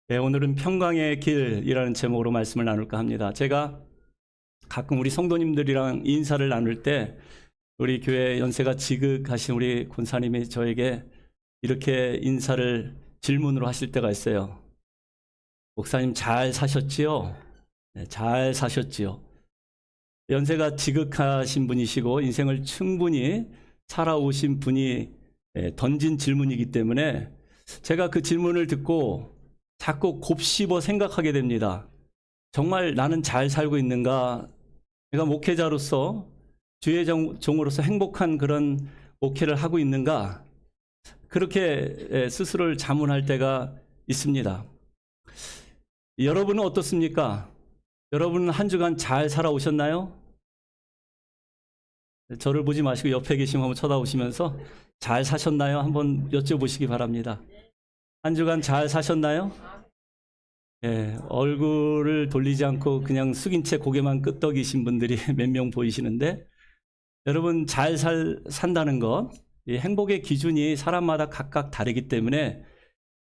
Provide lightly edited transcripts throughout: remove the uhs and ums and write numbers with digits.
네, 오늘은 평강의 길이라는 제목으로 말씀을 나눌까 합니다. 제가 가끔 우리 성도님들이랑 인사를 나눌 때 우리 교회 연세가 지극하신 우리 권사님이 저에게 이렇게 인사를 질문으로 하실 때가 있어요. 목사님 잘 사셨지요? 네, 잘 사셨지요? 연세가 지극하신 분이시고 인생을 충분히 살아오신 분이 던진 질문이기 때문에 제가 그 질문을 듣고 자꾸 곱씹어 생각하게 됩니다. 정말 나는 잘 살고 있는가? 내가 목회자로서 주의 종으로서 행복한 그런 목회를 하고 있는가? 그렇게 스스로를 자문할 때가 있습니다. 여러분은 어떻습니까? 여러분은 한 주간 잘 살아오셨나요? 저를 보지 마시고 옆에 계시면 한번 쳐다보시면서 잘 사셨나요? 한번 여쭤보시기 바랍니다. 한 주간 잘 사셨나요? 예, 얼굴을 돌리지 않고 그냥 숙인 채 고개만 끄덕이신 분들이 몇 명 보이시는데, 여러분 잘 산다는 것, 이 행복의 기준이 사람마다 각각 다르기 때문에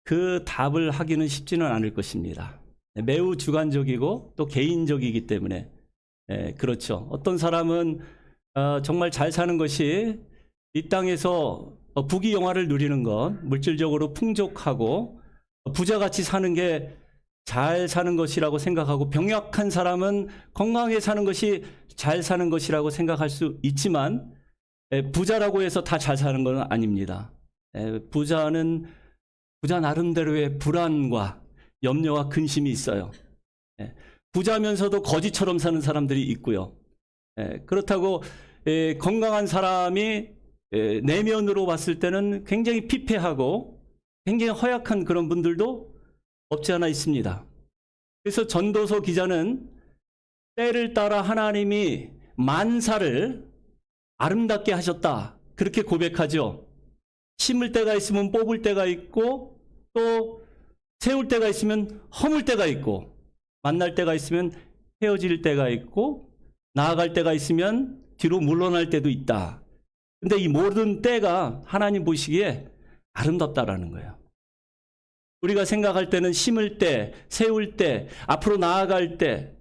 그 답을 하기는 쉽지는 않을 것입니다. 매우 주관적이고 또 개인적이기 때문에 그렇죠. 어떤 사람은 정말 잘 사는 것이 이 땅에서 부귀영화를 누리는 것, 물질적으로 풍족하고 부자같이 사는 게 잘 사는 것이라고 생각하고, 병약한 사람은 건강하게 사는 것이 잘 사는 것이라고 생각할 수 있지만 부자라고 해서 다 잘 사는 건 아닙니다. 부자는 부자 나름대로의 불안과 염려와 근심이 있어요. 부자면서도 거지처럼 사는 사람들이 있고요. 그렇다고 건강한 사람이 내면으로 봤을 때는 굉장히 피폐하고 굉장히 허약한 그런 분들도 없지 않아 있습니다. 그래서 전도서 기자는 때를 따라 하나님이 만사를 아름답게 하셨다, 그렇게 고백하죠. 심을 때가 있으면 뽑을 때가 있고, 또 세울 때가 있으면 허물 때가 있고, 만날 때가 있으면 헤어질 때가 있고, 나아갈 때가 있으면 뒤로 물러날 때도 있다. 근데 이 모든 때가 하나님 보시기에 아름답다라는 거예요. 우리가 생각할 때는 심을 때, 세울 때, 앞으로 나아갈 때,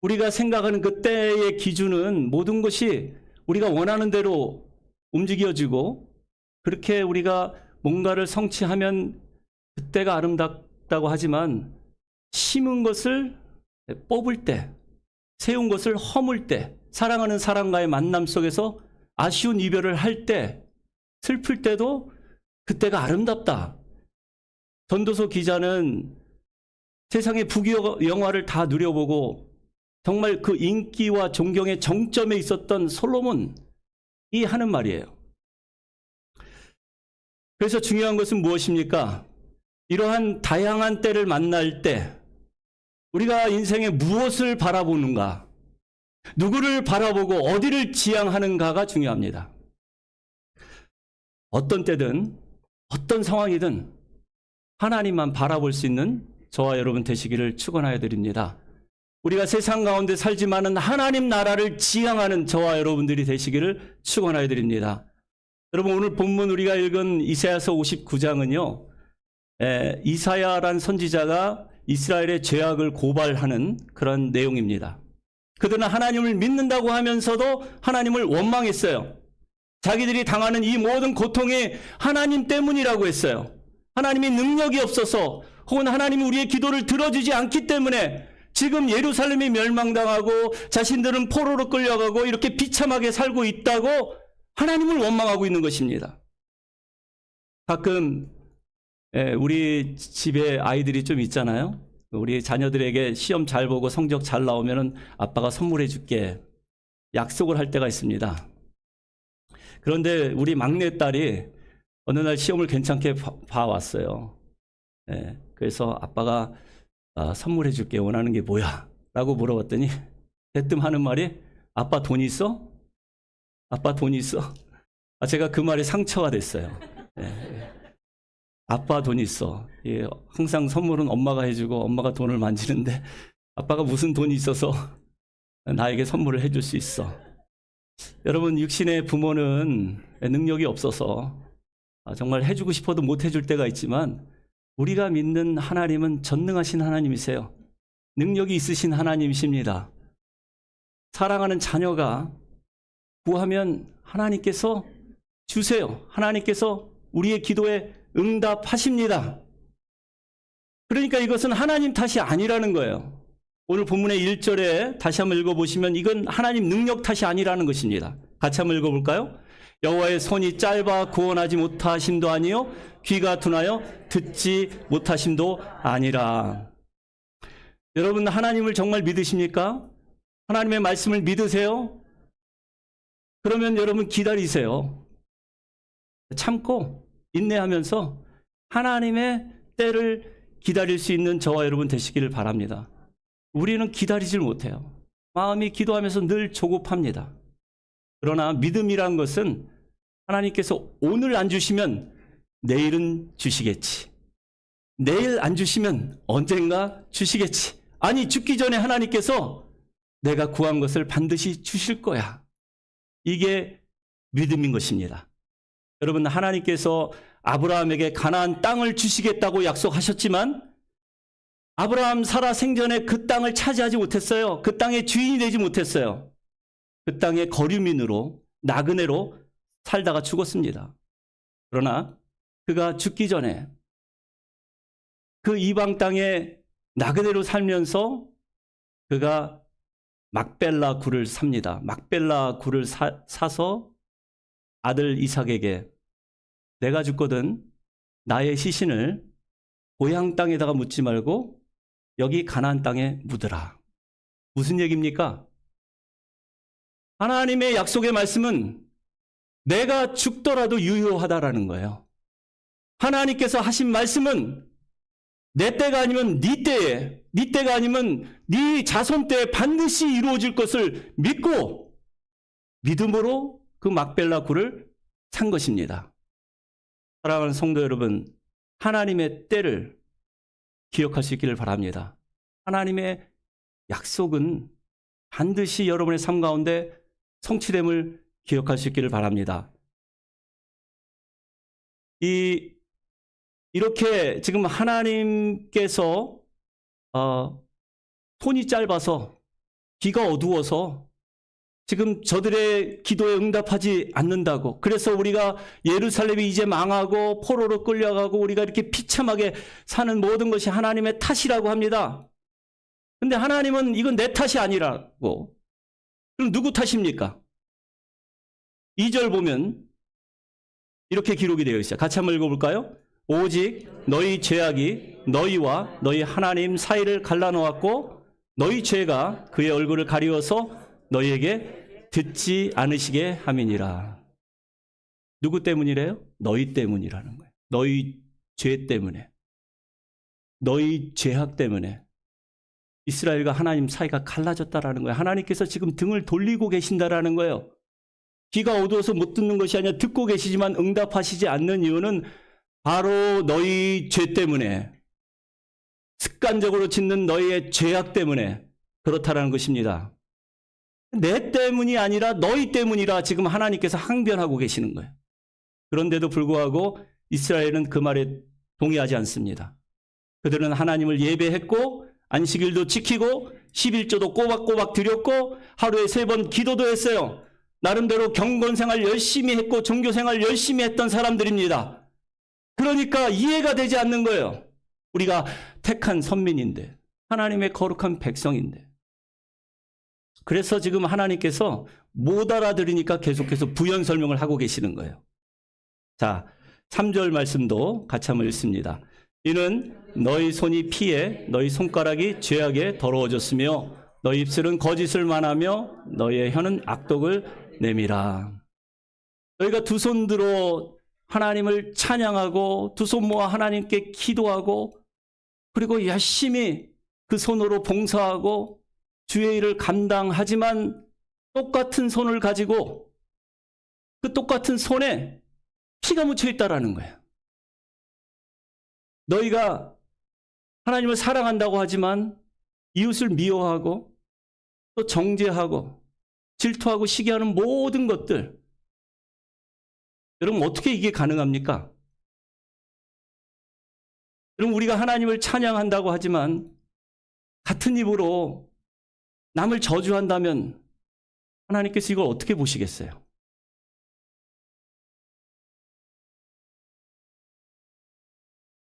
우리가 생각하는 그 때의 기준은 모든 것이 우리가 원하는 대로 움직여지고, 그렇게 우리가 뭔가를 성취하면 그때가 아름답다고 하지만, 심은 것을 뽑을 때, 세운 것을 허물 때, 사랑하는 사람과의 만남 속에서 아쉬운 이별을 할 때, 슬플 때도 그때가 아름답다. 전도서 기자는 세상의 부귀영화를 다 누려보고 정말 그 인기와 존경의 정점에 있었던 솔로몬이 하는 말이에요. 그래서 중요한 것은 무엇입니까? 이러한 다양한 때를 만날 때 우리가 인생에 무엇을 바라보는가, 누구를 바라보고 어디를 지향하는가가 중요합니다. 어떤 때든 어떤 상황이든 하나님만 바라볼 수 있는 저와 여러분 되시기를 축원하여 드립니다. 우리가 세상 가운데 살지만은 하나님 나라를 지향하는 저와 여러분들이 되시기를 축원하여 드립니다. 여러분, 오늘 본문 우리가 읽은 이사야서 59장은요, 이사야란 선지자가 이스라엘의 죄악을 고발하는 그런 내용입니다. 그들은 하나님을 믿는다고 하면서도 하나님을 원망했어요. 자기들이 당하는 이 모든 고통이 하나님 때문이라고 했어요. 하나님이 능력이 없어서, 혹은 하나님이 우리의 기도를 들어주지 않기 때문에 지금 예루살렘이 멸망당하고 자신들은 포로로 끌려가고 이렇게 비참하게 살고 있다고 하나님을 원망하고 있는 것입니다. 가끔 우리 집에 아이들이 좀 있잖아요. 우리 자녀들에게 시험 잘 보고 성적 잘 나오면 아빠가 선물해 줄게, 약속을 할 때가 있습니다. 그런데 우리 막내딸이 어느 날 시험을 괜찮게 봐왔어요. 그래서 아빠가 선물해 줄게, 원하는 게 뭐야? 라고 물어봤더니 대뜸 하는 말이, 아빠 돈 있어? 아빠 돈 있어? 제가 그 말에 상처가 됐어요. 아빠 돈 있어. 항상 선물은 엄마가 해주고 엄마가 돈을 만지는데 아빠가 무슨 돈이 있어서 나에게 선물을 해줄 수 있어. 여러분, 육신의 부모는 능력이 없어서 정말 해주고 싶어도 못 해줄 때가 있지만 우리가 믿는 하나님은 전능하신 하나님이세요. 능력이 있으신 하나님이십니다. 사랑하는 자녀가 구하면 하나님께서 주세요. 하나님께서 우리의 기도에 응답하십니다. 그러니까 이것은 하나님 탓이 아니라는 거예요. 오늘 본문의 1절에 다시 한번 읽어보시면 이건 하나님 능력 탓이 아니라는 것입니다. 같이 한번 읽어볼까요? 여호와의 손이 짧아 구원하지 못하심도 아니요 귀가 둔하여 듣지 못하심도 아니라. 여러분, 하나님을 정말 믿으십니까? 하나님의 말씀을 믿으세요? 그러면 여러분 기다리세요. 참고 인내하면서 하나님의 때를 기다릴 수 있는 저와 여러분 되시기를 바랍니다. 우리는 기다리질 못해요. 마음이 기도하면서 늘 조급합니다. 그러나 믿음이란 것은 하나님께서 오늘 안 주시면 내일은 주시겠지. 내일 안 주시면 언젠가 주시겠지. 아니, 죽기 전에 하나님께서 내가 구한 것을 반드시 주실 거야. 이게 믿음인 것입니다. 여러분, 하나님께서 아브라함에게 가나안 땅을 주시겠다고 약속하셨지만 아브라함 사라 생전에 그 땅을 차지하지 못했어요. 그 땅의 주인이 되지 못했어요. 그 땅의 거류민으로 나그네로 살다가 죽었습니다. 그러나 그가 죽기 전에 그 이방 땅에 나그네로 살면서 그가 막벨라 굴을 삽니다. 막벨라 굴을 사서 아들 이삭에게 내가 죽거든 나의 시신을 고향 땅에다가 묻지 말고 여기 가나안 땅에 묻으라. 무슨 얘기입니까? 하나님의 약속의 말씀은 내가 죽더라도 유효하다라는 거예요. 하나님께서 하신 말씀은 내 때가 아니면 네 때에, 네 때가 아니면 네 자손 때에 반드시 이루어질 것을 믿고 믿음으로 그 막벨라 굴을 산 것입니다. 사랑하는 성도 여러분, 하나님의 때를 기억할 수 있기를 바랍니다. 하나님의 약속은 반드시 여러분의 삶 가운데 성취됨을 기억할 수 있기를 바랍니다. 이렇게 지금 하나님께서 손이 짧아서 귀가 어두워서 지금 저들의 기도에 응답하지 않는다고, 그래서 우리가 예루살렘이 이제 망하고 포로로 끌려가고 우리가 이렇게 비참하게 사는 모든 것이 하나님의 탓이라고 합니다. 근데 하나님은 이건 내 탓이 아니라고. 그럼 누구 탓입니까? 2절 보면 이렇게 기록이 되어 있어요. 같이 한번 읽어볼까요? 오직 너희 죄악이 너희와 너희 하나님 사이를 갈라놓았고 너희 죄가 그의 얼굴을 가리워서 너희에게 듣지 않으시게 함이니라. 누구 때문이래요? 너희 때문이라는 거예요. 너희 죄 때문에, 너희 죄악 때문에 이스라엘과 하나님 사이가 갈라졌다라는 거예요. 하나님께서 지금 등을 돌리고 계신다라는 거예요. 귀가 어두워서 못 듣는 것이 아니라 듣고 계시지만 응답하시지 않는 이유는 바로 너희 죄 때문에, 습관적으로 짓는 너희의 죄악 때문에 그렇다라는 것입니다. 내 때문이 아니라 너희 때문이라 지금 하나님께서 항변하고 계시는 거예요. 그런데도 불구하고 이스라엘은 그 말에 동의하지 않습니다. 그들은 하나님을 예배했고 안식일도 지키고 11조도 꼬박꼬박 드렸고 하루에 3번 기도도 했어요. 나름대로 경건생활 열심히 했고 종교생활 열심히 했던 사람들입니다. 그러니까 이해가 되지 않는 거예요. 우리가 택한 선민인데, 하나님의 거룩한 백성인데. 그래서 지금 하나님께서 못 알아들으니까 계속해서 부연 설명을 하고 계시는 거예요. 자, 3절 말씀도 같이 한번 읽습니다. 이는 너희 손이 피해 너희 손가락이 죄악에 더러워졌으며 너희 입술은 거짓을 말하며 너희의 혀는 악독을 내밀어. 너희가 두 손 들어 하나님을 찬양하고 두 손 모아 하나님께 기도하고 그리고 열심히 그 손으로 봉사하고 주의 일을 감당하지만 똑같은 손을 가지고 그 똑같은 손에 피가 묻혀 있다라는 거예요. 너희가 하나님을 사랑한다고 하지만 이웃을 미워하고 또 정죄하고 질투하고 시기하는 모든 것들, 여러분 어떻게 이게 가능합니까? 그럼 우리가 하나님을 찬양한다고 하지만 같은 입으로 남을 저주한다면 하나님께서 이걸 어떻게 보시겠어요?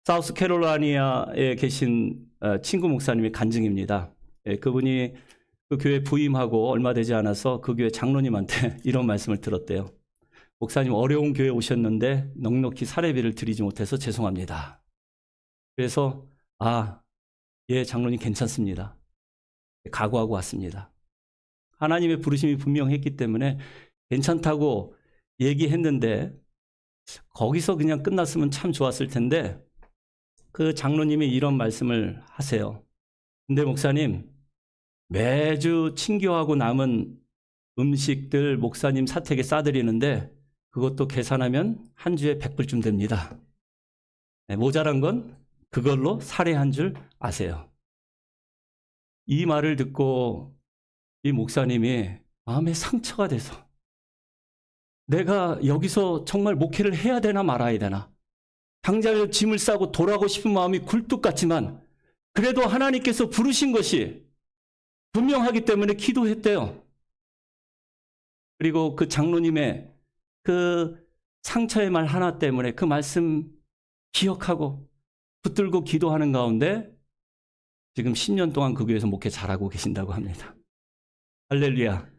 사우스캐롤라이나에 계신 친구 목사님의 간증입니다. 그분이 그 교회 부임하고 얼마 되지 않아서 그 교회 장로님한테 이런 말씀을 들었대요. 목사님, 어려운 교회 오셨는데 넉넉히 사례비를 드리지 못해서 죄송합니다. 그래서 예, 장로님 괜찮습니다. 각오하고 왔습니다. 하나님의 부르심이 분명했기 때문에 괜찮다고 얘기했는데 거기서 그냥 끝났으면 참 좋았을 텐데 그 장로님이 이런 말씀을 하세요. 근데 목사님, 매주 친교하고 남은 음식들 목사님 사택에 싸드리는데 그것도 계산하면 한 주에 100불쯤 됩니다. 모자란 건 그걸로 살해한 줄 아세요. 이 말을 듣고 이 목사님이 마음에 상처가 돼서 내가 여기서 정말 목회를 해야 되나 말아야 되나, 당장에 짐을 싸고 돌아가고 싶은 마음이 굴뚝 같지만 그래도 하나님께서 부르신 것이 분명하기 때문에 기도했대요. 그리고 그 장로님의 그 상처의 말 하나 때문에 그 말씀 기억하고 붙들고 기도하는 가운데 지금 10년 동안 그 교회에서 목회 잘하고 계신다고 합니다. 할렐루야.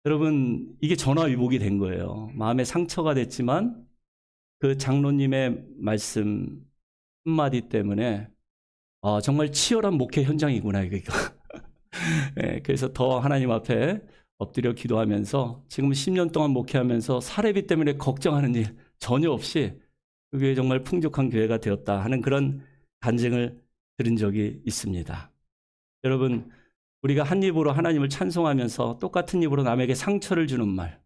여러분, 이게 전화위복이 된 거예요. 마음에 상처가 됐지만 그 장로님의 말씀 한마디 때문에 정말 치열한 목회 현장이구나 이거. 네, 그래서 더 하나님 앞에 엎드려 기도하면서 지금 10년 동안 목회하면서 사례비 때문에 걱정하는 일 전혀 없이 그 교회 정말 풍족한 교회가 되었다 하는 그런 간증을 들은 적이 있습니다. 여러분, 우리가 한 입으로 하나님을 찬송하면서 똑같은 입으로 남에게 상처를 주는 말,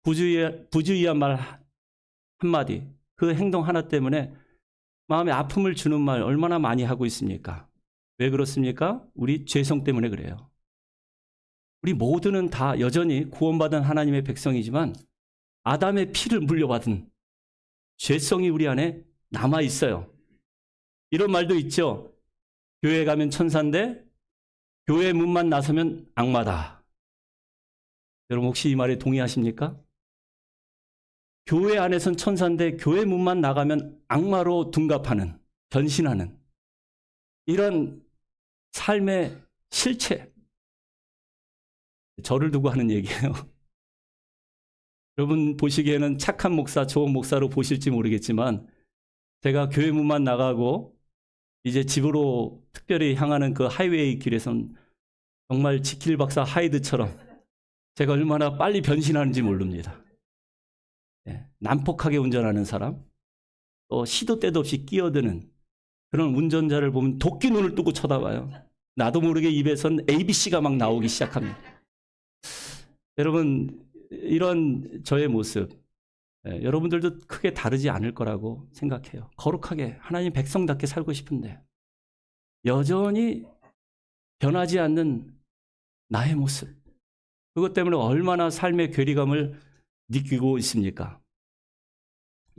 부주의한 말 한마디, 그 행동 하나 때문에 마음에 아픔을 주는 말 얼마나 많이 하고 있습니까? 왜 그렇습니까? 우리 죄성 때문에 그래요. 우리 모두는 다 여전히 구원받은 하나님의 백성이지만 아담의 피를 물려받은 죄성이 우리 안에 남아 있어요. 이런 말도 있죠. 교회 가면 천사인데 교회 문만 나서면 악마다. 여러분 혹시 이 말에 동의하십니까? 교회 안에선 천사인데 교회 문만 나가면 악마로 둔갑하는, 변신하는 이런 삶의 실체. 저를 두고 하는 얘기예요. 여러분 보시기에는 착한 목사, 좋은 목사로 보실지 모르겠지만 제가 교회 문만 나가고 이제 집으로 특별히 향하는 그 하이웨이 길에선 정말 지킬 박사 하이드처럼 제가 얼마나 빨리 변신하는지 모릅니다. 난폭하게 운전하는 사람, 또 시도 때도 없이 끼어드는 그런 운전자를 보면 도끼 눈을 뜨고 쳐다봐요. 나도 모르게 입에선 ABC가 막 나오기 시작합니다. 여러분, 이런 저의 모습, 여러분들도 크게 다르지 않을 거라고 생각해요. 거룩하게 하나님 백성답게 살고 싶은데 여전히 변하지 않는 나의 모습, 그것 때문에 얼마나 삶의 괴리감을 느끼고 있습니까?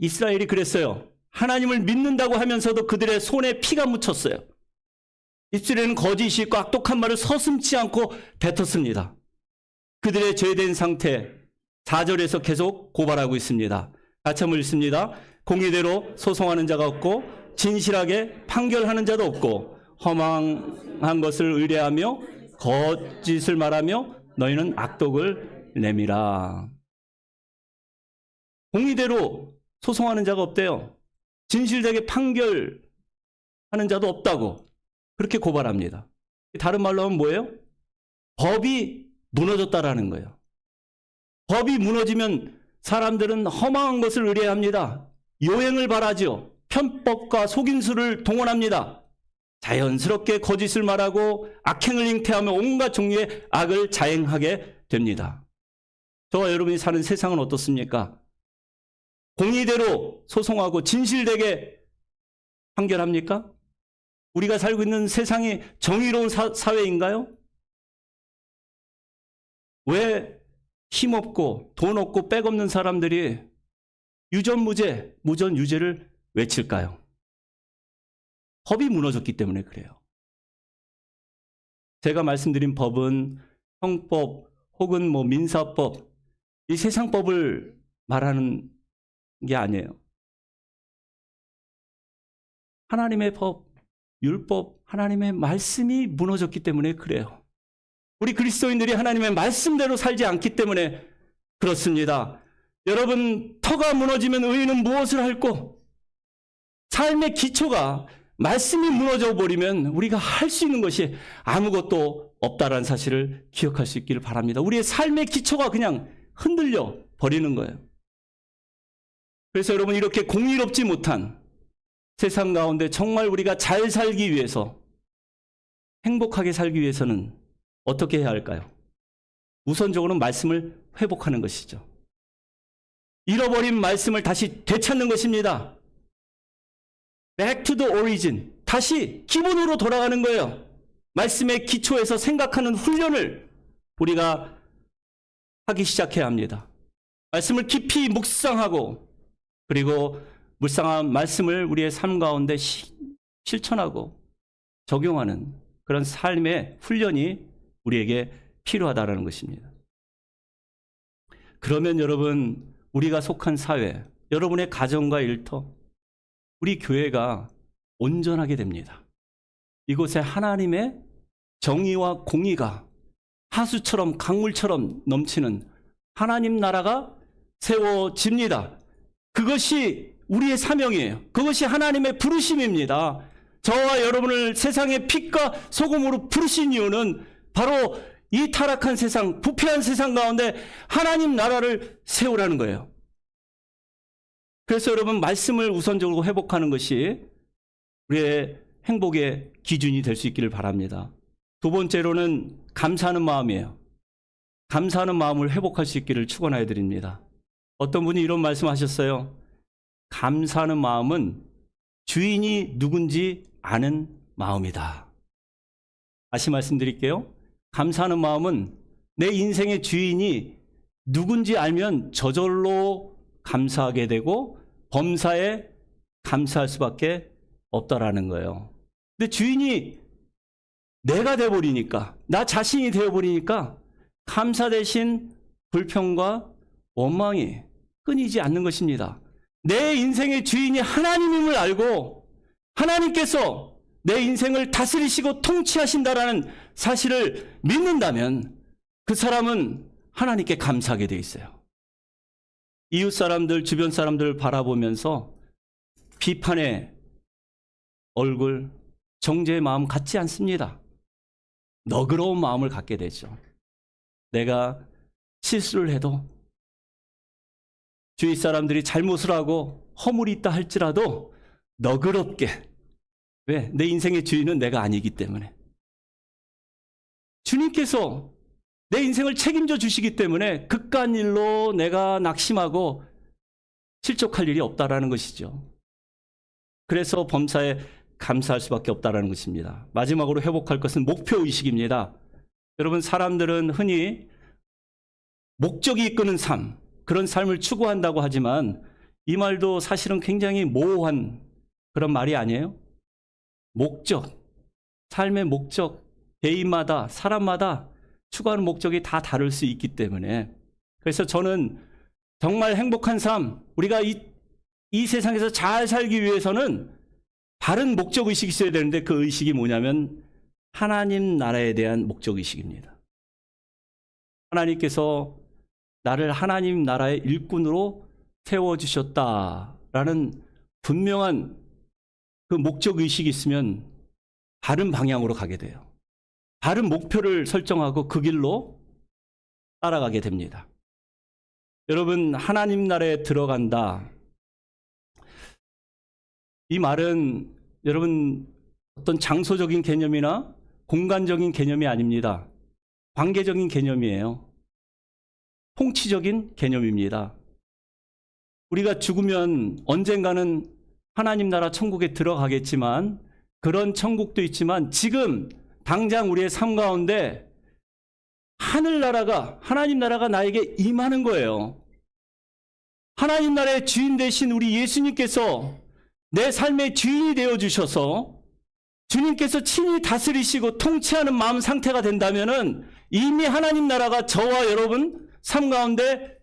이스라엘이 그랬어요. 하나님을 믿는다고 하면서도 그들의 손에 피가 묻혔어요. 입술에는 거짓이 있고 악독한 말을 서슴지 않고 뱉었습니다. 그들의 죄된 상태 4절에서 계속 고발하고 있습니다. 같이 한번 읽습니다. 공의대로 소송하는 자가 없고 진실하게 판결하는 자도 없고 허망한 것을 의뢰하며 거짓을 말하며 너희는 악독을 내밀어. 공의대로 소송하는 자가 없대요. 진실되게 판결하는 자도 없다고 그렇게 고발합니다. 다른 말로 하면 뭐예요? 법이 무너졌다라는 거예요. 법이 무너지면 사람들은 허망한 것을 의뢰합니다. 요행을 바라죠. 편법과 속임수를 동원합니다. 자연스럽게 거짓을 말하고 악행을 잉태하며 온갖 종류의 악을 자행하게 됩니다. 저와 여러분이 사는 세상은 어떻습니까? 공의대로 소송하고 진실되게 판결합니까? 우리가 살고 있는 세상이 정의로운 사회인가요? 왜 힘없고 돈 없고 빽 없는 사람들이 유전무죄, 무전유죄를 외칠까요? 법이 무너졌기 때문에 그래요. 제가 말씀드린 법은 형법 혹은 뭐 민사법, 이 세상 법을 말하는 게 아니에요. 하나님의 법, 율법, 하나님의 말씀이 무너졌기 때문에 그래요. 우리 그리스도인들이 하나님의 말씀대로 살지 않기 때문에 그렇습니다. 여러분, 터가 무너지면 의인은 무엇을 할꼬? 삶의 기초가 말씀이 무너져 버리면 우리가 할 수 있는 것이 아무것도 없다라는 사실을 기억할 수 있기를 바랍니다. 우리의 삶의 기초가 그냥 흔들려 버리는 거예요. 그래서 여러분, 이렇게 공의롭지 못한 세상 가운데 정말 우리가 잘 살기 위해서, 행복하게 살기 위해서는 어떻게 해야 할까요? 우선적으로는 말씀을 회복하는 것이죠. 잃어버린 말씀을 다시 되찾는 것입니다. Back to the origin. 다시 기본으로 돌아가는 거예요. 말씀의 기초에서 생각하는 훈련을 우리가 하기 시작해야 합니다. 말씀을 깊이 묵상하고, 그리고 묵상한 말씀을 우리의 삶 가운데 실천하고 적용하는 그런 삶의 훈련이 우리에게 필요하다는 것입니다. 그러면 여러분, 우리가 속한 사회, 여러분의 가정과 일터, 우리 교회가 온전하게 됩니다. 이곳에 하나님의 정의와 공의가 하수처럼 강물처럼 넘치는 하나님 나라가 세워집니다. 그것이 우리의 사명이에요. 그것이 하나님의 부르심입니다. 저와 여러분을 세상의 빛과 소금으로 부르신 이유는 바로 이 타락한 세상, 부패한 세상 가운데 하나님 나라를 세우라는 거예요. 그래서 여러분, 말씀을 우선적으로 회복하는 것이 우리의 행복의 기준이 될 수 있기를 바랍니다. 두 번째로는 감사하는 마음이에요. 감사하는 마음을 회복할 수 있기를 축원하여 드립니다. 어떤 분이 이런 말씀하셨어요. 감사하는 마음은 주인이 누군지 아는 마음이다. 다시 말씀드릴게요. 감사하는 마음은 내 인생의 주인이 누군지 알면 저절로 감사하게 되고 범사에 감사할 수밖에 없다라는 거예요. 근데 주인이 내가 되어버리니까, 나 자신이 되어버리니까 감사 대신 불평과 원망이 끊이지 않는 것입니다. 내 인생의 주인이 하나님임을 알고 하나님께서 내 인생을 다스리시고 통치하신다라는 사실을 믿는다면 그 사람은 하나님께 감사하게 돼 있어요. 이웃 사람들, 주변 사람들을 바라보면서 비판의 얼굴, 정죄의 마음 갖지 않습니다. 너그러운 마음을 갖게 되죠. 내가 실수를 해도, 주위 사람들이 잘못을 하고 허물이 있다 할지라도 너그럽게. 왜? 내 인생의 주인은 내가 아니기 때문에. 주님께서 내 인생을 책임져 주시기 때문에 그깟 일로 내가 낙심하고 실족할 일이 없다라는 것이죠. 그래서 범사에 감사할 수밖에 없다라는 것입니다. 마지막으로 회복할 것은 목표의식입니다. 여러분, 사람들은 흔히 목적이 이끄는 삶, 그런 삶을 추구한다고 하지만 이 말도 사실은 굉장히 모호한 그런 말이 아니에요? 목적, 삶의 목적, 개인마다, 사람마다 추구하는 목적이 다 다를 수 있기 때문에, 그래서 저는 정말 행복한 삶, 우리가 이 세상에서 잘 살기 위해서는 바른 목적의식이 있어야 되는데, 그 의식이 뭐냐면 하나님 나라에 대한 목적의식입니다. 하나님께서 나를 하나님 나라의 일꾼으로 세워주셨다라는 분명한 그 목적의식이 있으면 바른 방향으로 가게 돼요. 바른 목표를 설정하고 그 길로 따라가게 됩니다. 여러분, 하나님 나라에 들어간다. 이 말은 여러분 어떤 장소적인 개념이나 공간적인 개념이 아닙니다. 관계적인 개념이에요. 통치적인 개념입니다. 우리가 죽으면 언젠가는 하나님 나라 천국에 들어가겠지만, 그런 천국도 있지만 지금 당장 우리의 삶 가운데 하늘나라가, 하나님 나라가 나에게 임하는 거예요. 하나님 나라의 주인 되신 우리 예수님께서 내 삶의 주인이 되어 주셔서 주님께서 친히 다스리시고 통치하는 마음 상태가 된다면은 이미 하나님 나라가 저와 여러분 삶 가운데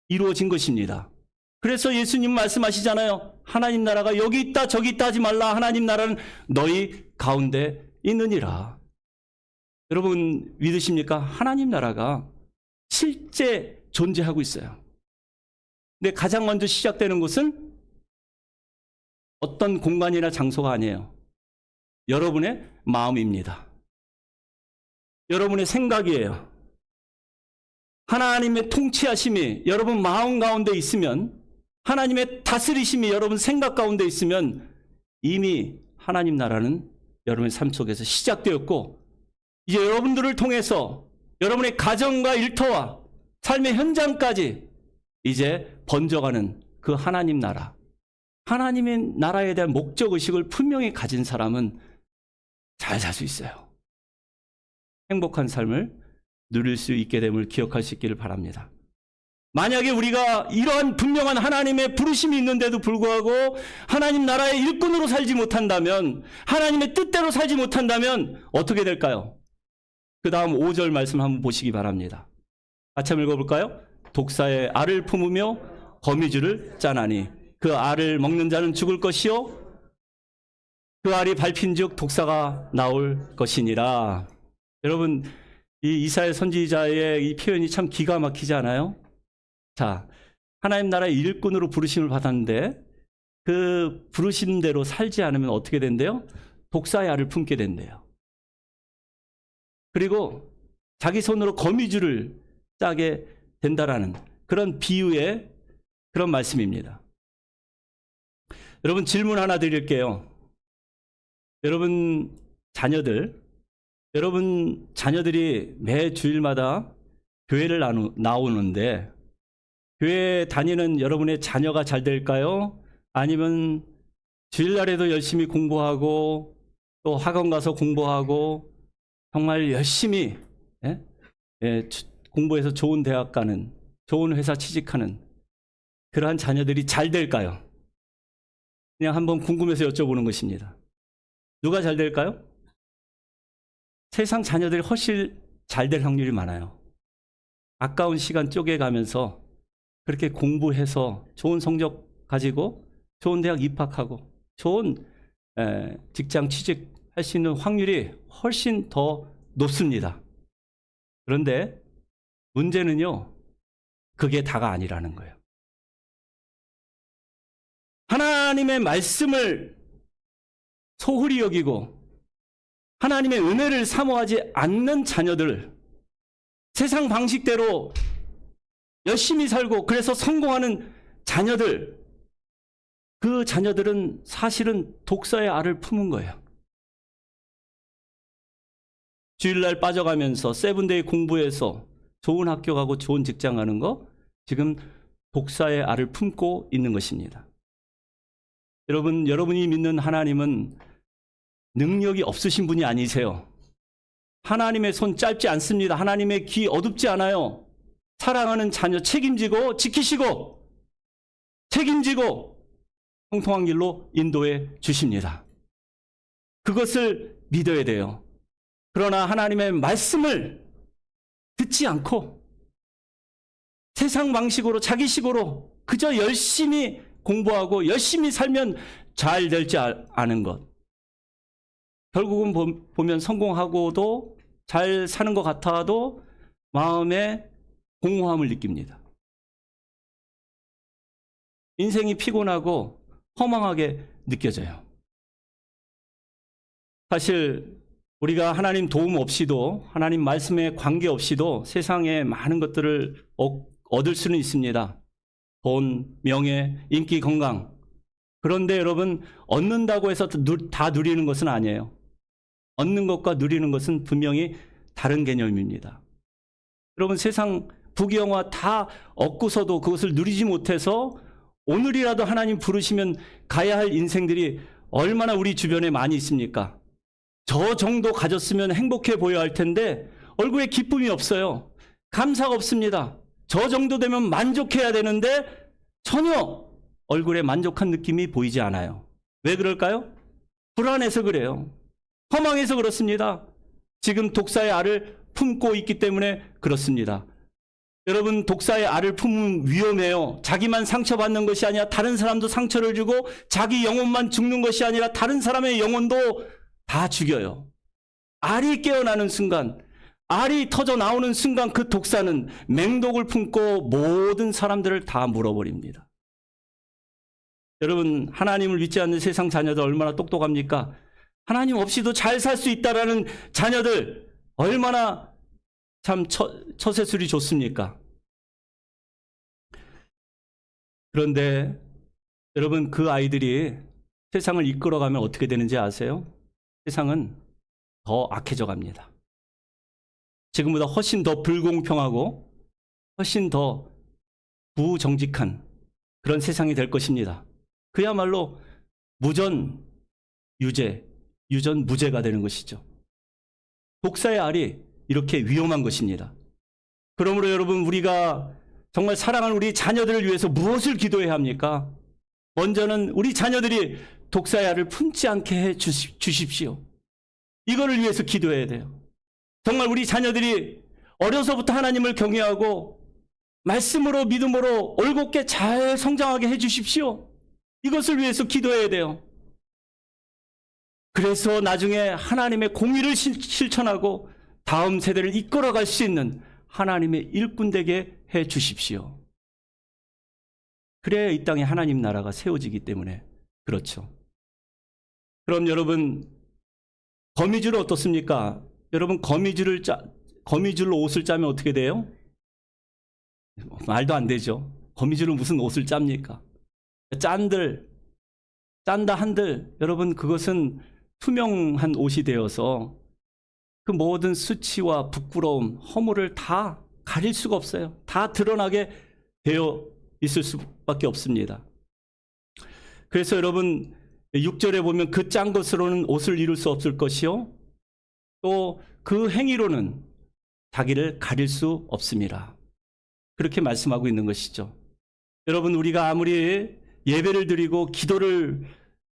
이루어진 것입니다. 그래서 예수님 말씀하시잖아요. 하나님 나라가 여기 있다 저기 있다 하지 말라. 하나님 나라는 너희 가운데 있느니라. 여러분 믿으십니까? 하나님 나라가 실제 존재하고 있어요. 근데 가장 먼저 시작되는 곳은 어떤 공간이나 장소가 아니에요. 여러분의 마음입니다. 여러분의 생각이에요. 하나님의 통치하심이 여러분 마음 가운데 있으면, 하나님의 다스리심이 여러분 생각 가운데 있으면 이미 하나님 나라는 여러분의 삶 속에서 시작되었고, 이제 여러분들을 통해서 여러분의 가정과 일터와 삶의 현장까지 이제 번져가는 그 하나님 나라, 하나님의 나라에 대한 목적의식을 분명히 가진 사람은 잘 살 수 있어요. 행복한 삶을 누릴 수 있게 됨을 기억할 수 있기를 바랍니다. 만약에 우리가 이러한 분명한 하나님의 부르심이 있는데도 불구하고 하나님 나라의 일꾼으로 살지 못한다면, 하나님의 뜻대로 살지 못한다면 어떻게 될까요? 그 다음 5절 말씀 한번 보시기 바랍니다. 같이 한번 읽어볼까요? 독사의 알을 품으며 거미줄을 짜나니 그 알을 먹는 자는 죽을 것이요 그 알이 밟힌즉 독사가 나올 것이니라. 여러분 이 이사야 선지자의 이 표현이 참 기가 막히지 않아요? 자, 하나님 나라의 일꾼으로 부르심을 받았는데 그 부르심대로 살지 않으면 어떻게 된대요? 독사의 알을 품게 된대요. 그리고 자기 손으로 거미줄을 짜게 된다라는 그런 비유의 그런 말씀입니다. 여러분 질문 하나 드릴게요. 여러분 자녀들이 매 주일마다 교회를 나오는데 교회 다니는 여러분의 자녀가 잘 될까요? 아니면 주일날에도 열심히 공부하고 또 학원 가서 공부하고 정말 열심히 공부해서 좋은 대학 가는, 좋은 회사 취직하는 그러한 자녀들이 잘 될까요? 그냥 한번 궁금해서 여쭤보는 것입니다. 누가 잘 될까요? 세상 자녀들이 훨씬 잘 될 확률이 많아요. 아까운 시간 쪼개가면서 그렇게 공부해서 좋은 성적 가지고 좋은 대학 입학하고 좋은 직장 취직할 수 있는 확률이 훨씬 더 높습니다. 그런데 문제는요, 그게 다가 아니라는 거예요. 하나님의 말씀을 소홀히 여기고 하나님의 은혜를 사모하지 않는 자녀들, 세상 방식대로 열심히 살고 그래서 성공하는 자녀들, 그 자녀들은 사실은 독사의 알을 품은 거예요. 주일날 빠져가면서 세븐데이 공부해서 좋은 학교 가고 좋은 직장 가는 거, 지금 독사의 알을 품고 있는 것입니다. 여러분이 믿는 하나님은 능력이 없으신 분이 아니세요. 하나님의 손 짧지 않습니다. 하나님의 귀 어둡지 않아요. 사랑하는 자녀 책임지고 지키시고 책임지고 통통한 길로 인도해 주십니다. 그것을 믿어야 돼요. 그러나 하나님의 말씀을 듣지 않고 세상 방식으로 자기식으로 그저 열심히 공부하고 열심히 살면 잘 될지 아는 것, 결국은 보면 성공하고도 잘 사는 것 같아도 마음에 공허함을 느낍니다. 인생이 피곤하고 허망하게 느껴져요. 사실 우리가 하나님 도움 없이도, 하나님 말씀에 관계 없이도 세상에 많은 것들을 얻을 수는 있습니다. 돈, 명예, 인기, 건강. 그런데 여러분, 얻는다고 해서 다 누리는 것은 아니에요. 얻는 것과 누리는 것은 분명히 다른 개념입니다. 여러분, 세상 부귀영화 다 얻고서도 그것을 누리지 못해서 오늘이라도 하나님 부르시면 가야 할 인생들이 얼마나 우리 주변에 많이 있습니까? 저 정도 가졌으면 행복해 보여야 할 텐데 얼굴에 기쁨이 없어요. 감사가 없습니다. 저 정도 되면 만족해야 되는데 전혀 얼굴에 만족한 느낌이 보이지 않아요. 왜 그럴까요? 불안해서 그래요. 허망해서 그렇습니다. 지금 독사의 알을 품고 있기 때문에 그렇습니다. 여러분, 독사의 알을 품으면 위험해요. 자기만 상처받는 것이 아니라 다른 사람도 상처를 주고 자기 영혼만 죽는 것이 아니라 다른 사람의 영혼도 다 죽여요. 알이 깨어나는 순간, 알이 터져 나오는 순간 그 독사는 맹독을 품고 모든 사람들을 다 물어버립니다. 여러분, 하나님을 믿지 않는 세상 자녀들 얼마나 똑똑합니까? 하나님 없이도 잘 살 수 있다라는 자녀들 얼마나 참 처세술이 좋습니까? 그런데 여러분, 그 아이들이 세상을 이끌어가면 어떻게 되는지 아세요? 세상은 더 악해져 갑니다. 지금보다 훨씬 더 불공평하고 훨씬 더 부정직한 그런 세상이 될 것입니다. 그야말로 무전 유죄, 유전 무죄가 되는 것이죠. 독사의 알이 이렇게 위험한 것입니다. 그러므로 여러분, 우리가 정말 사랑하는 우리 자녀들을 위해서 무엇을 기도해야 합니까? 먼저는 우리 자녀들이 독사의 알을 품지 않게 해 주십시오. 이거를 위해서 기도해야 돼요. 정말 우리 자녀들이 어려서부터 하나님을 경외하고 말씀으로 믿음으로 올곧게 잘 성장하게 해 주십시오. 이것을 위해서 기도해야 돼요. 그래서 나중에 하나님의 공의를 실천하고 다음 세대를 이끌어갈 수 있는 하나님의 일꾼 되게 해 주십시오. 그래야 이 땅에 하나님 나라가 세워지기 때문에 그렇죠. 그럼 여러분, 거미줄은 어떻습니까? 여러분, 거미줄로 옷을 짜면 어떻게 돼요? 말도 안 되죠. 거미줄은 무슨 옷을 짭니까? 짠다 한들 여러분, 그것은 투명한 옷이 되어서 그 모든 수치와 부끄러움, 허물을 다 가릴 수가 없어요. 다 드러나게 되어 있을 수밖에 없습니다. 그래서 여러분, 6절에 보면 그 짠 것으로는 옷을 이룰 수 없을 것이요, 또 그 행위로는 자기를 가릴 수 없습니다. 그렇게 말씀하고 있는 것이죠. 여러분, 우리가 아무리 예배를 드리고 기도를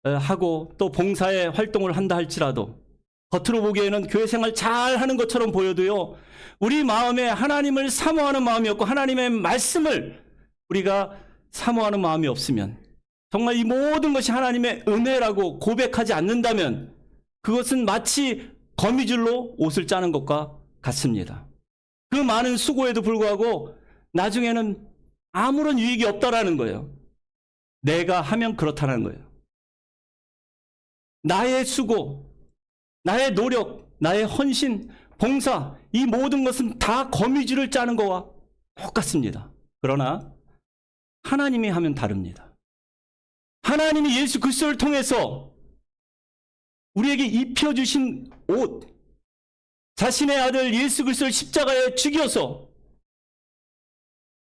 하고 또 봉사의 활동을 한다 할지라도 겉으로 보기에는 교회 생활 잘 하는 것처럼 보여도요, 우리 마음에 하나님을 사모하는 마음이 없고 하나님의 말씀을 우리가 사모하는 마음이 없으면, 정말 이 모든 것이 하나님의 은혜라고 고백하지 않는다면 그것은 마치 거미줄로 옷을 짜는 것과 같습니다. 그 많은 수고에도 불구하고 나중에는 아무런 유익이 없다라는 거예요. 내가 하면 그렇다는 거예요. 나의 수고, 나의 노력, 나의 헌신, 봉사, 이 모든 것은 다 거미줄을 짜는 것과 똑같습니다. 그러나 하나님이 하면 다릅니다. 하나님이 예수 그리스도를 통해서 우리에게 입혀주신 옷, 자신의 아들 예수 그리스도를 십자가에 죽여서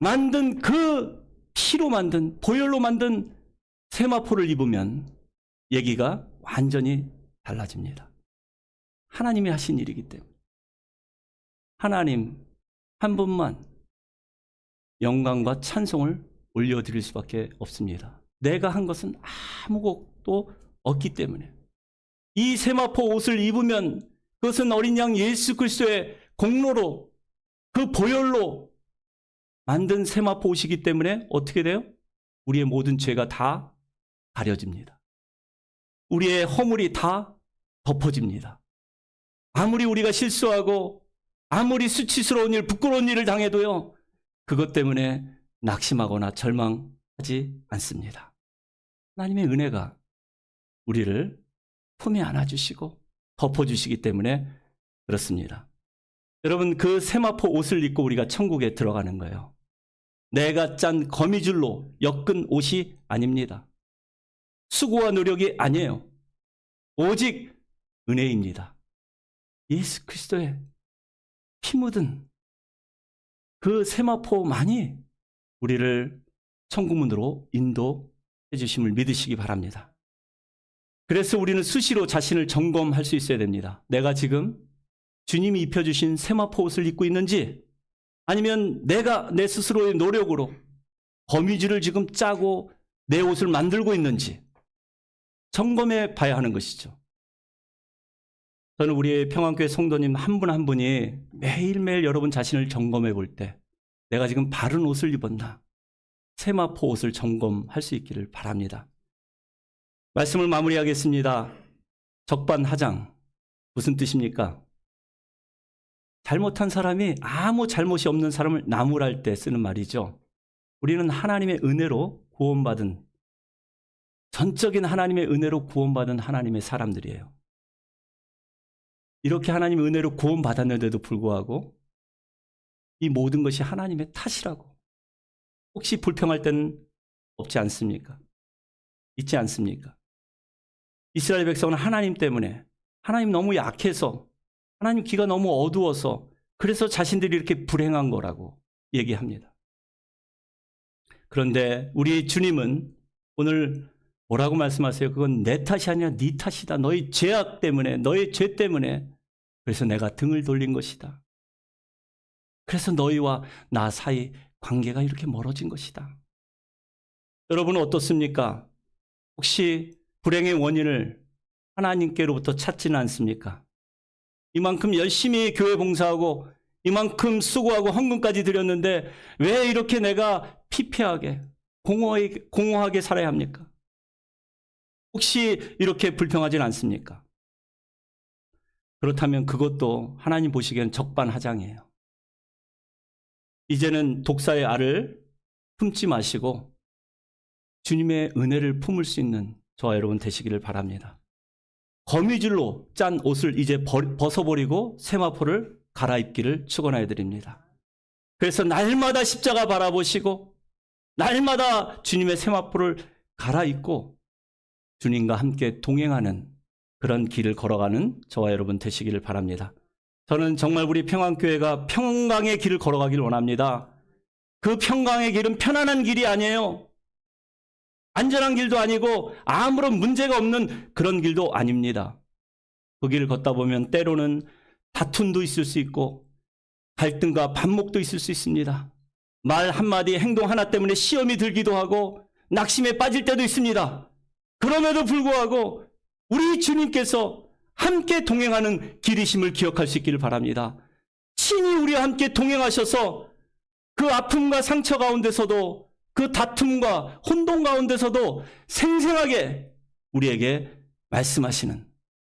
만든 그 피로 만든, 보혈로 만든 세마포를 입으면 얘기가 완전히 달라집니다. 하나님이 하신 일이기 때문에. 하나님 한 분만 영광과 찬송을 올려드릴 수밖에 없습니다. 내가 한 것은 아무것도 없기 때문에. 이 세마포 옷을 입으면 그것은 어린 양 예수 그리스도의 공로로, 그 보혈로 만든 세마포 옷이기 때문에 어떻게 돼요? 우리의 모든 죄가 다 가려집니다. 우리의 허물이 다 덮어집니다. 아무리 우리가 실수하고 아무리 수치스러운 일, 부끄러운 일을 당해도요, 그것 때문에 낙심하거나 절망하지 않습니다. 하나님의 은혜가 우리를 품에 안아주시고 덮어주시기 때문에 그렇습니다. 여러분, 그 세마포 옷을 입고 우리가 천국에 들어가는 거예요. 내가 짠 거미줄로 엮은 옷이 아닙니다. 수고와 노력이 아니에요. 오직 은혜입니다. 예수 그리스도의 피 묻은 그 세마포만이 우리를 천국문으로 인도해 주심을 믿으시기 바랍니다. 그래서 우리는 수시로 자신을 점검할 수 있어야 됩니다. 내가 지금 주님이 입혀주신 세마포 옷을 입고 있는지, 아니면 내가 내 스스로의 노력으로 거미줄을 지금 짜고 내 옷을 만들고 있는지, 점검해 봐야 하는 것이죠. 저는 우리 평안교회 성도님 한 분 한 분이 매일매일 여러분 자신을 점검해 볼 때 내가 지금 바른 옷을 입었나, 세마포 옷을 점검할 수 있기를 바랍니다. 말씀을 마무리하겠습니다. 적반하장, 무슨 뜻입니까? 잘못한 사람이 아무 잘못이 없는 사람을 나무랄 때 쓰는 말이죠. 우리는 하나님의 은혜로 구원받은, 전적인 하나님의 은혜로 구원받은 하나님의 사람들이에요. 이렇게 하나님의 은혜로 구원받았는데도 불구하고 이 모든 것이 하나님의 탓이라고 혹시 불평할 때는 없지 않습니까? 있지 않습니까? 이스라엘 백성은 하나님 때문에, 하나님 너무 약해서, 하나님 귀가 너무 어두워서, 그래서 자신들이 이렇게 불행한 거라고 얘기합니다. 그런데 우리 주님은 오늘 뭐라고 말씀하세요? 그건 내 탓이 아니라 네 탓이다. 너희 죄악 때문에, 너의 죄 때문에, 그래서 내가 등을 돌린 것이다. 그래서 너희와 나 사이 관계가 이렇게 멀어진 것이다. 여러분은 어떻습니까? 혹시 불행의 원인을 하나님께로부터 찾지는 않습니까? 이만큼 열심히 교회 봉사하고 이만큼 수고하고 헌금까지 드렸는데 왜 이렇게 내가 피폐하게 공허하게 살아야 합니까? 혹시 이렇게 불평하진 않습니까? 그렇다면 그것도 하나님 보시기엔 적반하장이에요. 이제는 독사의 알을 품지 마시고 주님의 은혜를 품을 수 있는 저와 여러분 되시기를 바랍니다. 거미줄로 짠 옷을 이제 벗어버리고 세마포를 갈아입기를 축원하여 드립니다. 그래서 날마다 십자가 바라보시고 날마다 주님의 세마포를 갈아입고 주님과 함께 동행하는 그런 길을 걸어가는 저와 여러분 되시기를 바랍니다. 저는 정말 우리 평안교회가 평강의 길을 걸어가길 원합니다. 그 평강의 길은 편안한 길이 아니에요. 안전한 길도 아니고 아무런 문제가 없는 그런 길도 아닙니다. 그 길을 걷다 보면 때로는 다툼도 있을 수 있고 갈등과 반목도 있을 수 있습니다. 말 한마디, 행동 하나 때문에 시험이 들기도 하고 낙심에 빠질 때도 있습니다. 그럼에도 불구하고 우리 주님께서 함께 동행하는 길이심을 기억할 수 있기를 바랍니다. 친히 우리와 함께 동행하셔서 그 아픔과 상처 가운데서도 그 다툼과 혼동 가운데서도 생생하게 우리에게 말씀하시는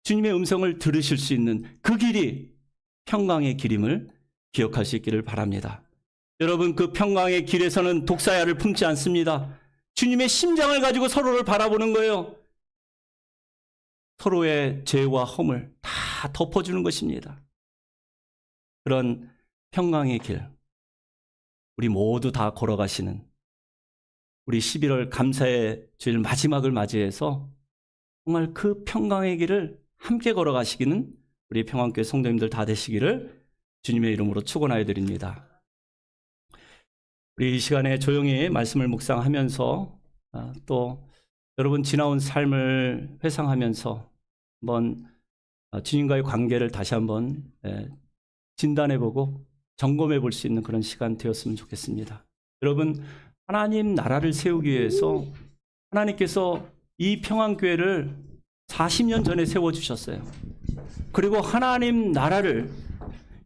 주님의 음성을 들으실 수 있는 그 길이 평강의 길임을 기억할 수 있기를 바랍니다. 여러분, 그 평강의 길에서는 독사의 알을 품지 않습니다. 주님의 심장을 가지고 서로를 바라보는 거예요. 서로의 죄와 허물 다 덮어주는 것입니다. 그런 평강의 길, 우리 모두 다 걸어가시는 우리 11월 감사의 주일 마지막을 맞이해서 정말 그 평강의 길을 함께 걸어가시기는 우리 평안교회 성도님들 다 되시기를 주님의 이름으로 축원하여 드립니다. 우리 이 시간에 조용히 말씀을 묵상하면서 또 여러분 지나온 삶을 회상하면서 한번 주님과의 관계를 다시 한번 진단해보고 점검해 볼 수 있는 그런 시간 되었으면 좋겠습니다. 여러분, 하나님 나라를 세우기 위해서 하나님께서 이 평안교회를 40년 전에 세워주셨어요. 그리고 하나님 나라를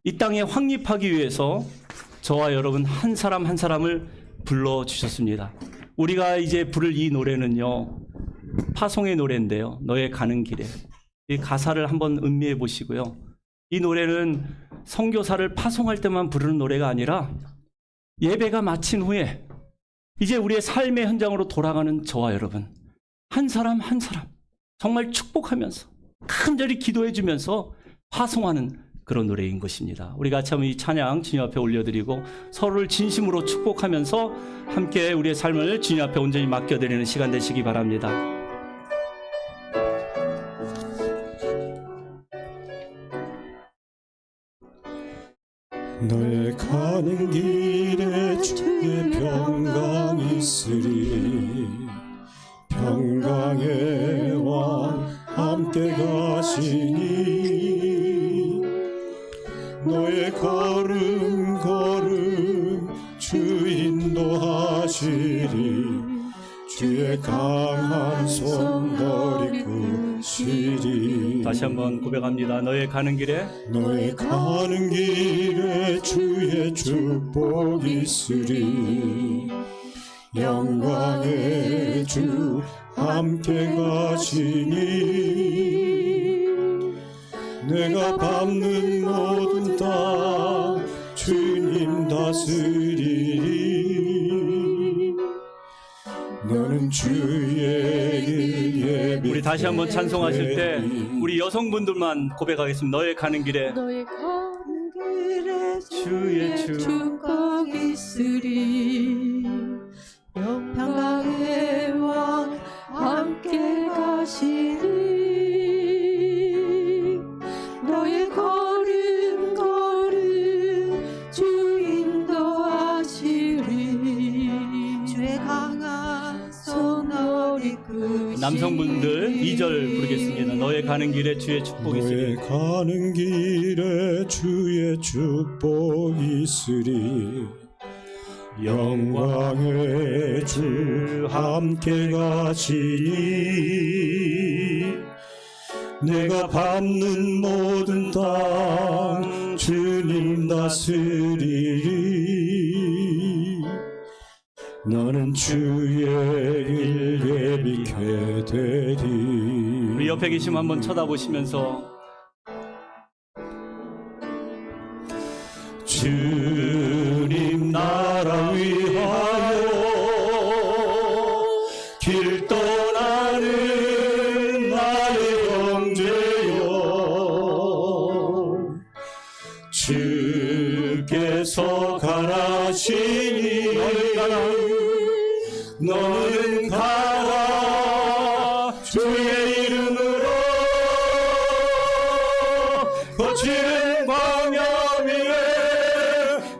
이 땅에 확립하기 위해서 저와 여러분 한 사람 한 사람을 불러주셨습니다. 우리가 이제 부를 이 노래는요, 파송의 노래인데요. 너의 가는 길에. 이 가사를 한번 음미해 보시고요. 이 노래는 선교사를 파송할 때만 부르는 노래가 아니라 예배가 마친 후에 이제 우리의 삶의 현장으로 돌아가는 저와 여러분 한 사람 한 사람 정말 축복하면서 간절히 기도해 주면서 파송하는 그런 노래인 것입니다. 우리 같이 한번 이 찬양 주님 앞에 올려드리고 서로를 진심으로 축복하면서 함께 우리의 삶을 주님 앞에 온전히 맡겨드리는 시간 되시기 바랍니다. 너의 가는 길에 주의 평강이 있으리. 평강의 왕 함께 가시니 너의 걸음 주 인도하시리. 주의 강한 손 너를 있으리. 다시 한번 고백합니다. 너의 가는 길에 너의 가는 길에 주의 축복이 있으리. 영광의 주 함께 가시니 내가 밟는 모든 땅 주님 다스리리. 너는 주의 길 예비. 우리 다시 한번 찬송하실 때 우리 여성분들만 고백하겠습니다. 너의 가는 길에 너의 가는 길에 주의 축복 있으리. 평강의 왕 함께 가시니 너의 걸음 주 인도하시리. 주의 강한 손 너리 끄시리. 남성분들 2절 부르겠습니다. 너의 가는 길에 주의 축복이 너의 있으리. 가는 길에 주의 축복이 있으리. 영광의 주 함께 가시니 내가 밟는 모든 땅 주님 다스리리. 너는 주의 길 예비케 되리. 우리 옆에 계시면 한번 쳐다보시면서 주님 나라 위하여 길 떠나는 나의 형제여, 주께서 가라시니 너는 가라. 주의 이름으로 거칠은 광야 위에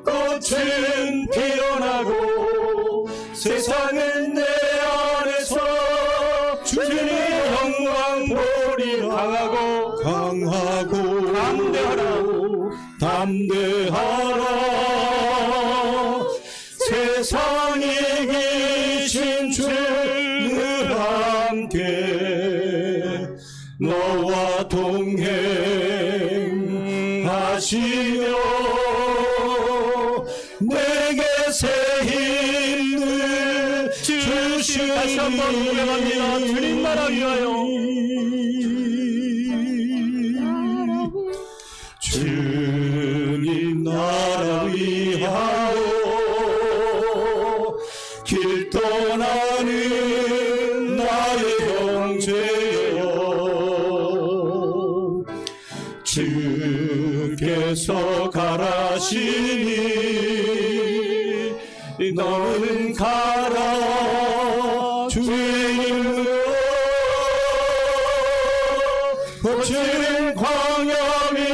꽃은 피어나고 세상은 내 안에서 주님의 영광 보리라. 강하고 담대하라. 세상에 계신 주는 함께 너와 동행하시며 내게 새 힘을 주시니. 다시 한번 고백합니다. 주님 나라 위하여 주님 나라 위하여 길 떠나는 나의 형제여, 주께서 가라시니 너는 가라. 주의 이름으로 거칠은 광야 위에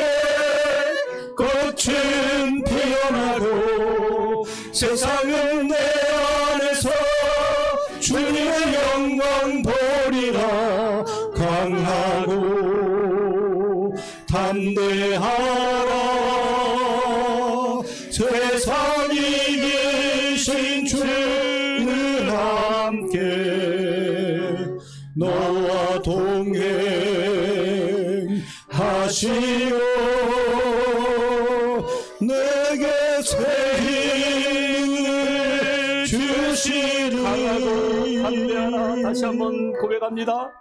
꽃은 피어나고 세상은 내 안에서 주님의 영광 보리라. 강하고 담대하라. 세상에 계신 주는 함께 너와 동행하시오. 내게 새 힘을 주시리. 강하고 담대하라. 다시 한번 고백합니다.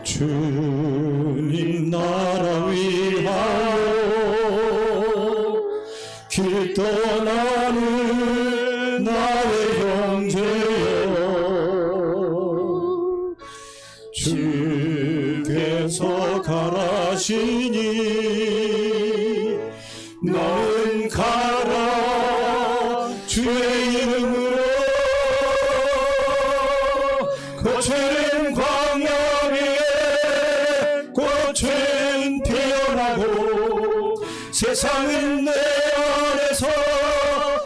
주님 나라 위하여 길 떠나는 나의 형제여, 주께서 가라시니 너는 가라. 주의 이름으로 거칠은 광야 위에 꽃은 피어나고 세상은 내 안에서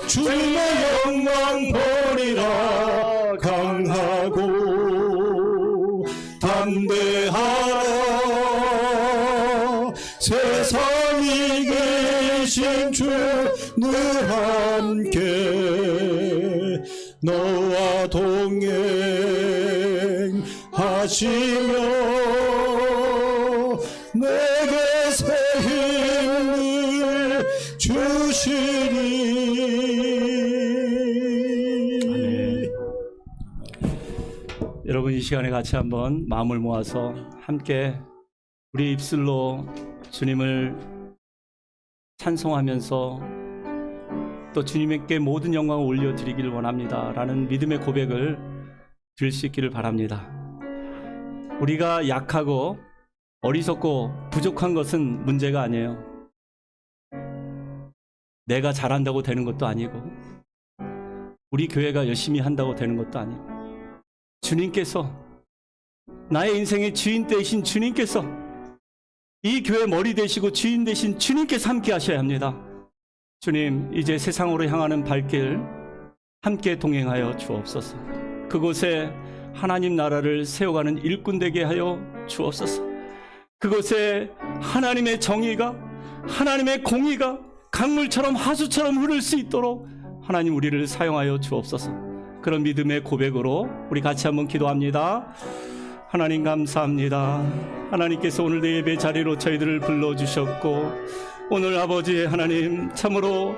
주님의 영광 보리라. 강하고 담대하라. 세상에 계신 주는 함께 너와 동행하시오. 하시며 내게 새 힘을 주시리. 여러분, 이 시간에 같이 한번 마음을 모아서 함께 우리 입술로 주님을 찬송하면서 또 주님께 모든 영광을 올려드리기를 원합니다 라는 믿음의 고백을 드릴 수 있기를 바랍니다. 우리가 약하고 어리석고 부족한 것은 문제가 아니에요. 내가 잘한다고 되는 것도 아니고 우리 교회가 열심히 한다고 되는 것도 아니고 주님께서, 나의 인생의 주인 되신 주님께서, 이 교회 머리 되시고 주인 되신 주님께서 함께 하셔야 합니다. 주님, 이제 세상으로 향하는 발길 함께 동행하여 주옵소서. 그곳에 하나님 나라를 세워가는 일꾼 되게 하여 주옵소서. 그곳에 하나님의 정의가, 하나님의 공의가 강물처럼 하수처럼 흐를 수 있도록 하나님 우리를 사용하여 주옵소서. 그런 믿음의 고백으로 우리 같이 한번 기도합니다. 하나님 감사합니다. 하나님께서 오늘 내 예배 자리로 저희들을 불러주셨고, 오늘 아버지 하나님 참으로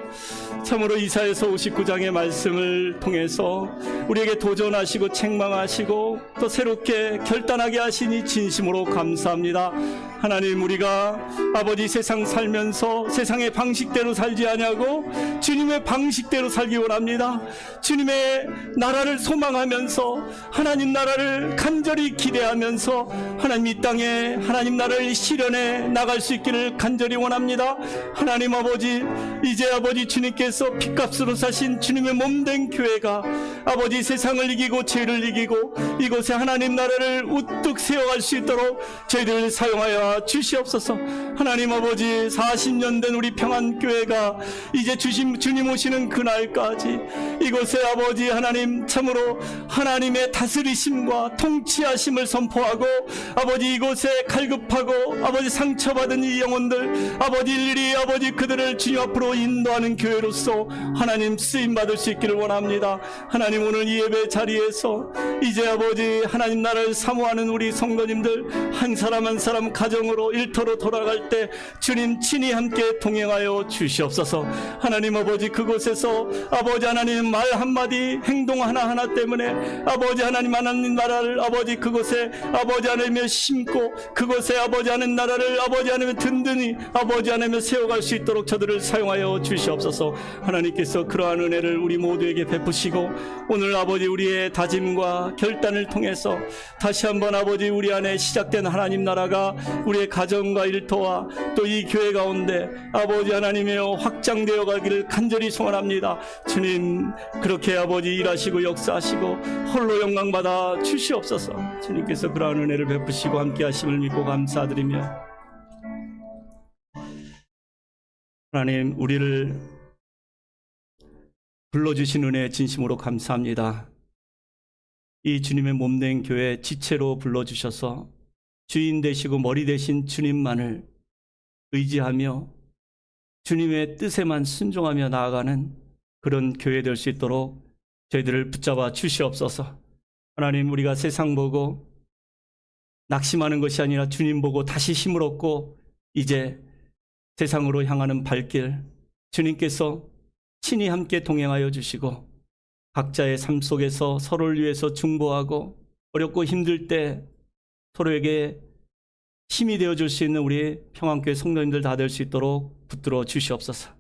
이사야서 59장의 말씀을 통해서 우리에게 도전하시고 책망하시고 또 새롭게 결단하게 하시니 진심으로 감사합니다. 하나님, 우리가 아버지 세상 살면서 세상의 방식대로 살지 아니하고 주님의 방식대로 살기 원합니다. 주님의 나라를 소망하면서 하나님 나라를 간절히 기대하면서 하나님 이 땅에 하나님 나라를 실현해 나갈 수 있기를 간절히 원합니다. 하나님 아버지, 이제 아버지 주님께서 핏값으로 사신 주님의 몸된 교회가 아버지 세상을 이기고 죄를 이기고 이곳에 하나님 나라를 우뚝 세워갈 수 있도록 저희들 사용하여 주시옵소서. 하나님 아버지, 40년 된 우리 평안교회가 이제 주님 오시는 그날까지 이곳에 아버지 하나님 참으로 하나님의 다스리심과 통치하심을 선포하고 아버지 이곳에 갈급하고 아버지 상처받은 이 영혼들 아버지 일일이 아버지 그들을 주님 앞으로 인도하는 교회로서 하나님 쓰임받을 수 있기를 원합니다. 하나님, 오늘 이 예배 자리에서 이제 아버지 하나님 나라를 사모하는 우리 성도님들 한 사람 한 사람 가정으로 일터로 돌아갈 때 주님 친히 함께 동행하여 주시옵소서. 하나님 아버지, 그곳에서 아버지 하나님 말 한마디 행동 하나하나 때문에 아버지 하나님 나라를 아버지 그곳에 아버지 하나님을 심고 그곳에 아버지 하나님 나라를 아버지 하나님 든든히 아버지 하나님 세워갈 수 있도록 저들을 사용하여 주시옵소서. 하나님께서 그러한 은혜를 우리 모두에게 베푸시고 오늘 아버지 우리의 다짐과 결단을 통해서 다시 한번 아버지 우리 안에 시작된 하나님 나라가 우리의 가정과 일터와 또 이 교회 가운데 아버지 하나님이여 확장되어 가기를 간절히 소원합니다. 주님, 그렇게 아버지 일하시고 역사하시고 홀로 영광받아 주시옵소서. 주님께서 그러한 은혜를 베푸시고 함께 하심을 믿고 감사드리며, 하나님 우리를 불러주신 은혜 진심으로 감사합니다. 이 주님의 몸된 교회 지체로 불러주셔서 주인 되시고 머리 되신 주님만을 의지하며 주님의 뜻에만 순종하며 나아가는 그런 교회 될 수 있도록 저희들을 붙잡아 주시옵소서. 하나님, 우리가 세상 보고 낙심하는 것이 아니라 주님 보고 다시 힘을 얻고 이제 세상으로 향하는 발길 주님께서 친히 함께 동행하여 주시고 각자의 삶 속에서 서로를 위해서 중보하고 어렵고 힘들 때 서로에게 힘이 되어줄 수 있는 우리 평안교회 성도님들 다 될 수 있도록 붙들어 주시옵소서.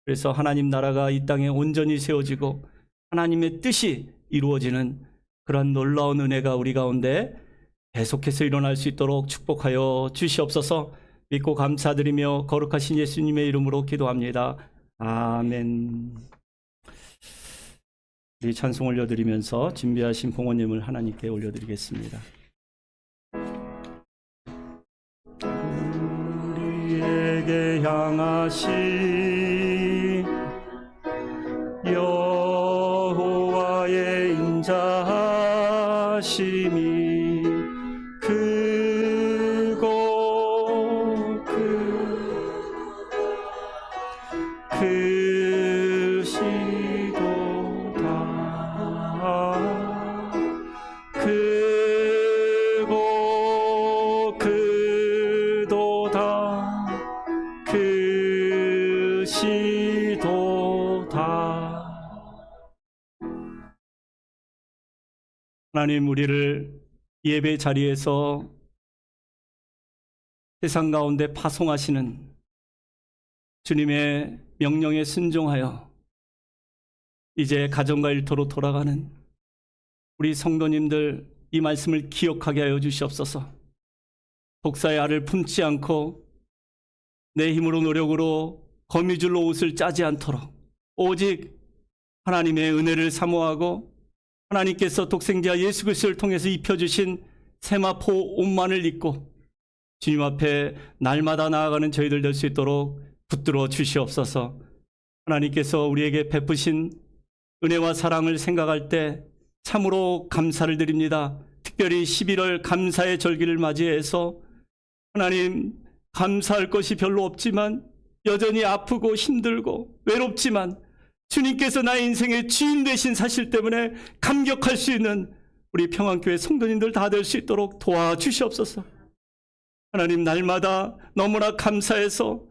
그래서 하나님 나라가 이 땅에 온전히 세워지고 하나님의 뜻이 이루어지는 그런 놀라운 은혜가 우리 가운데 계속해서 일어날 수 있도록 축복하여 주시옵소서. 믿고 감사드리며 거룩하신 예수님의 이름으로 기도합니다. 아멘. 우리 찬송 올려드리면서 준비하신 봉헌님을 하나님께 올려드리겠습니다. 우리에게 향하신 여호와의 인자하심이 크고 크시도다. 크고 하나님, 우리를 예배 자리에서 세상 가운데 파송하시는 주님의 명령에 순종하여 이제 가정과 일터로 돌아가는 우리 성도님들, 이 말씀을 기억하게 하여 주시옵소서. 독사의 알을 품지 않고 내 힘으로 노력으로 거미줄로 옷을 짜지 않도록 오직 하나님의 은혜를 사모하고 하나님께서 독생자 예수 그리스도를 통해서 입혀주신 세마포 옷만을 입고 주님 앞에 날마다 나아가는 저희들 될 수 있도록 붙들어 주시옵소서. 하나님께서 우리에게 베푸신 은혜와 사랑을 생각할 때 참으로 감사를 드립니다. 특별히 11월 감사의 절기를 맞이해서 하나님, 감사할 것이 별로 없지만 여전히 아프고 힘들고 외롭지만 주님께서 나의 인생의 주인 되신 사실 때문에 감격할 수 있는 우리 평안교회 성도님들 다 될 수 있도록 도와주시옵소서. 하나님, 날마다 너무나 감사해서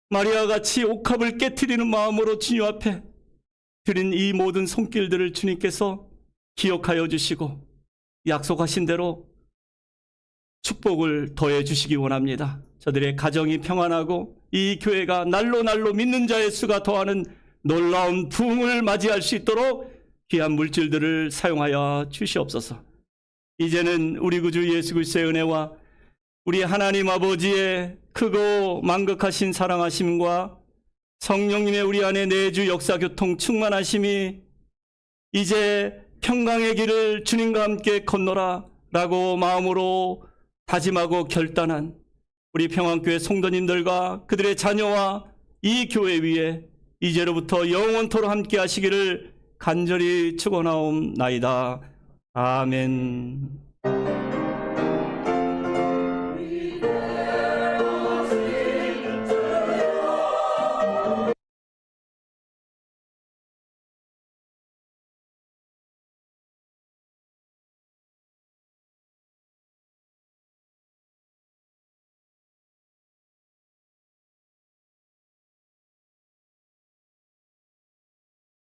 마리아와 같이 옥합을 깨트리는 마음으로 주님 앞에 드린 이 모든 손길들을 주님께서 기억하여 주시고 약속하신 대로 축복을 더해 주시기 원합니다. 저들의 가정이 평안하고 이 교회가 날로 믿는 자의 수가 더하는 놀라운 부흥을 맞이할 수 있도록 귀한 물질들을 사용하여 주시옵소서. 이제는 우리 구주 예수 그리스도의 은혜와 우리 하나님 아버지의 크고 만극하신 사랑하심과 성령님의 우리 안에 내주 역사 교통 충만하심이 이제 평강의 길을 주님과 함께 건너라 라고 마음으로 다짐하고 결단한 우리 평안교회 성도님들과 그들의 자녀와 이 교회 위에 이제로부터 영원토록 함께 하시기를 간절히 축원하옵나이다. 아멘.